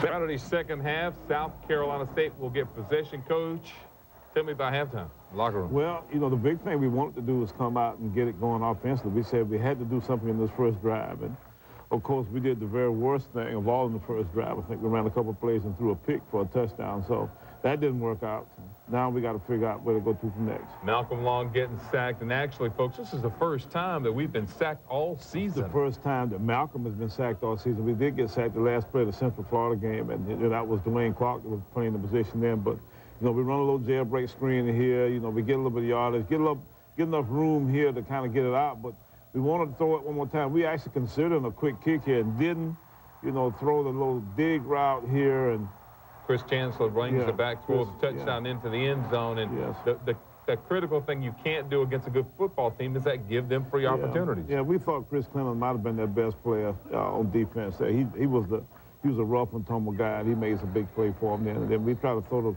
Saturday second half, South Carolina State will get possession. Coach, tell me about halftime, locker room. Well, you know, the big thing we wanted to do was come out and get it going offensively. We said we had to do something in this first drive. And, of course, we did the very worst thing of all in the first drive. I think we ran a couple of plays and threw a pick for a touchdown. So that didn't work out. Now we got to figure out where to go to from next. Malcolm Long getting sacked. And actually, folks, this is the first time that we've been sacked all season. It's the first time that Malcolm has been sacked all season. We did get sacked the last play of the Central Florida game, and that was Dwayne Clark that was playing the position then. But, you know, we run a little jailbreak screen here. You know, we get a little bit of yardage, get enough room here to kind of get it out. But we wanted to throw it one more time. We actually considered a quick kick here and didn't, you know, throw the little dig route here. And Chris Chancellor brings it back, throws a touchdown into the end zone. And the critical thing you can't do against a good football team is that give them free opportunities. Yeah, we thought Chris Clemson might have been their best player on defense. He was a rough and tumble guy, and he made some big play for him then. And then we tried to throw the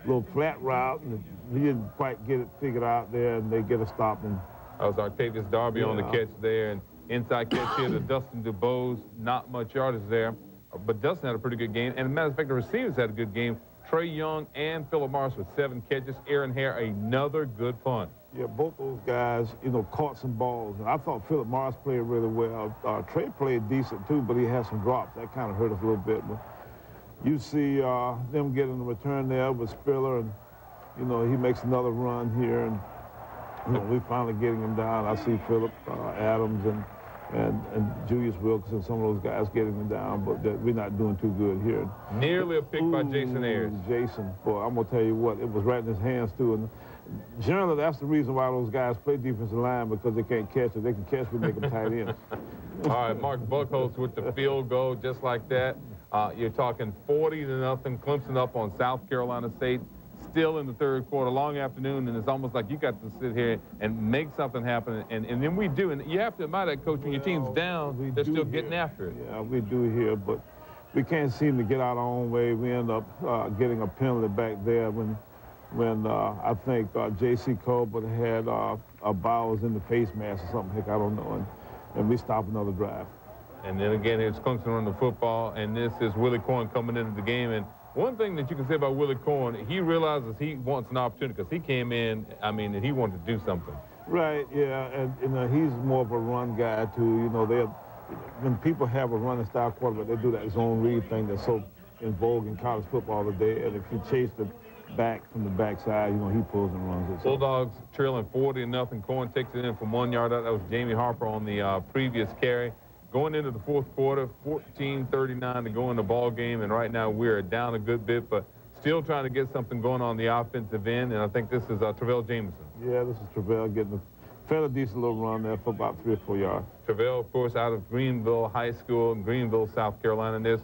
little flat route, and he didn't quite get it figured out there, and they get a stop. And that was Artavius Darby on the catch there, and inside catch here to Dustin DuBose. Not much yardage there, but Dustin had a pretty good game. And as a matter of fact, the receivers had a good game. Trey Young and Philip Morris with 7 catches. Aaron Hare, another good punt. Yeah, both those guys, you know, caught some balls. And I thought Philip Morris played really well. Trey played decent, too, but he had some drops. That kind of hurt us a little bit. But you see them getting the return there with Spiller, and, you know, he makes another run here. And, you know, we finally getting him down. I see Philip Adams and Julius Wilkerson, some of those guys getting him down, but we're not doing too good here. Nearly a pick by Jason Ayers. Jason, boy, I'm going to tell you what, it was right in his hands, too. And generally, that's the reason why those guys play defensive line, because they can't catch. If they can catch, we make them tight ends. All right, Mark Buckholz with the field goal, just like that. You're talking 40-0, Clemson up on South Carolina State. Still in the third quarter, long afternoon, and it's almost like you got to sit here and make something happen, and then we do. And you have to admire that, Coach, when your team's down, they're still getting after it. Yeah, we do here, but we can't seem to get out our own way. We end up getting a penalty back there when I think J.C. Colbert had Bowers in the face mask or something, heck, I don't know, and we stop another drive. And then again, it's Clemson running the football, and this is Willie Corn coming into the game. And one thing that you can say about Willie Corn, he realizes he wants an opportunity because he came in, I mean, and he wanted to do something. Right, yeah, and you know, he's more of a run guy, too. You know, when people have a running style quarterback, they do that zone read thing that's so in vogue in college football today. And if you chase the back from the backside, you know, he pulls and runs it. Bulldogs trailing 40-0. Corn takes it in from 1 yard out. That was Jamie Harper on the previous carry. Going into the fourth quarter, 14-39 to go in the ball game, and right now we're down a good bit, but still trying to get something going on the offensive end, and I think this is Travell Jameson. Yeah, this is Travell getting a fairly decent little run there for about 3 or 4 yards. Travell, of course, out of Greenville High School in Greenville, South Carolina, and there's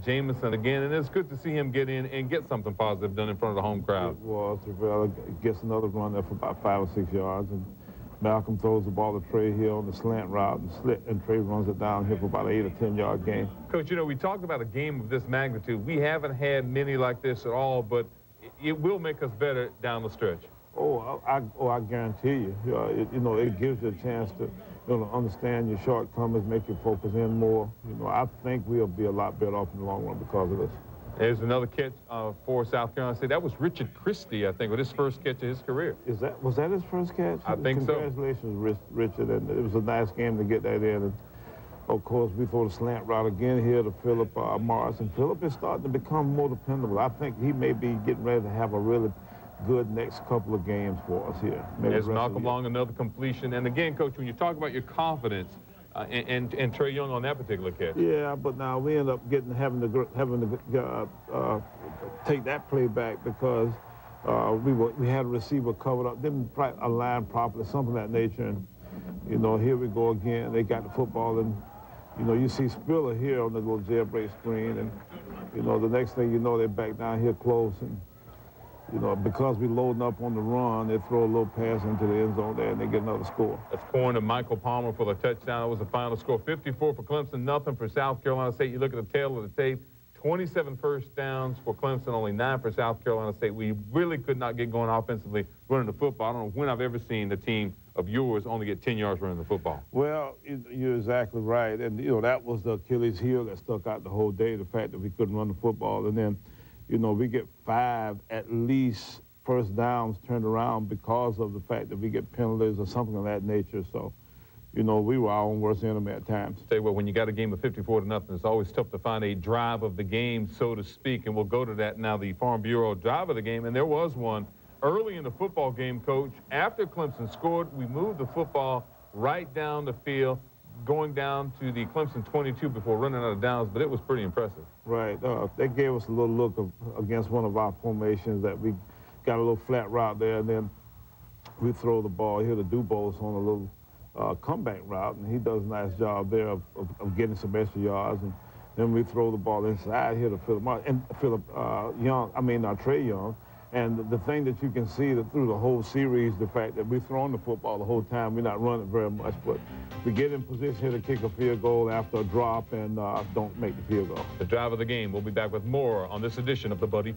Jameson again, and it's good to see him get in and get something positive done in front of the home crowd. Well, Travell gets another run there for about 5 or 6 yards, and Malcolm throws the ball to Trey here on the slant route and Trey runs it down here for about an 8 or 10 yard gain. Coach, you know, we talked about a game of this magnitude. We haven't had many like this at all, but it will make us better down the stretch. I guarantee you. You know, it gives you a chance to, you know, understand your shortcomings, make you focus in more. You know, I think we'll be a lot better off in the long run because of this. There's another catch for South Carolina State. That was Richard Christie, I think, with his first catch of his career. Was that his first catch? I think so. Congratulations, Richard, and it was a nice game to get that in. And of course, we throw the slant route again here to Philip Morris, and Philip is starting to become more dependable. I think he may be getting ready to have a really good next couple of games for us here. There's Malcolm Long, another completion. And again, Coach, when you talk about your confidence, and Trey Young on that particular catch. Yeah, but now we end up having to take that play back because we had a receiver covered up, didn't align properly, something of that nature. And you know, here we go again. They got the football, and you know, you see Spiller here on the little jailbreak screen, and you know, the next thing you know, they're back down here close, and you know, because we're loading up on the run, they throw a little pass into the end zone there, and they get another score. That's Corn to Michael Palmer for the touchdown. That was the final score. 54 for Clemson, nothing for South Carolina State. You look at the tail of the tape, 27 first downs for Clemson, only 9 for South Carolina State. We really could not get going offensively running the football. I don't know when I've ever seen the team of yours only get 10 yards running the football. Well, you're exactly right. And, you know, that was the Achilles heel that stuck out the whole day, the fact that we couldn't run the football. And then, you know, we get 5 at least first downs turned around because of the fact that we get penalties or something of that nature. So, you know, we were our own worst enemy at times. Tell you what, when you got a game of 54-0, it's always tough to find a drive of the game, so to speak. And we'll go to that now, the Farm Bureau drive of the game. And there was one early in the football game, Coach. After Clemson scored, we moved the football right down the field, going down to the Clemson 22 before running out of downs, but it was pretty impressive. Right. They gave us a little look against one of our formations that we got a little flat route there, and then we throw the ball here to Dubose on a little comeback route, and he does a nice job there of getting some extra yards. And then we throw the ball inside here to Trey Young. And the thing that you can see that through the whole series, the fact that we're throwing the football the whole time, we're not running very much, but we get in position here to kick a field goal after a drop and don't make the field goal. The drive of the game. We'll be back with more on this edition of the Buddy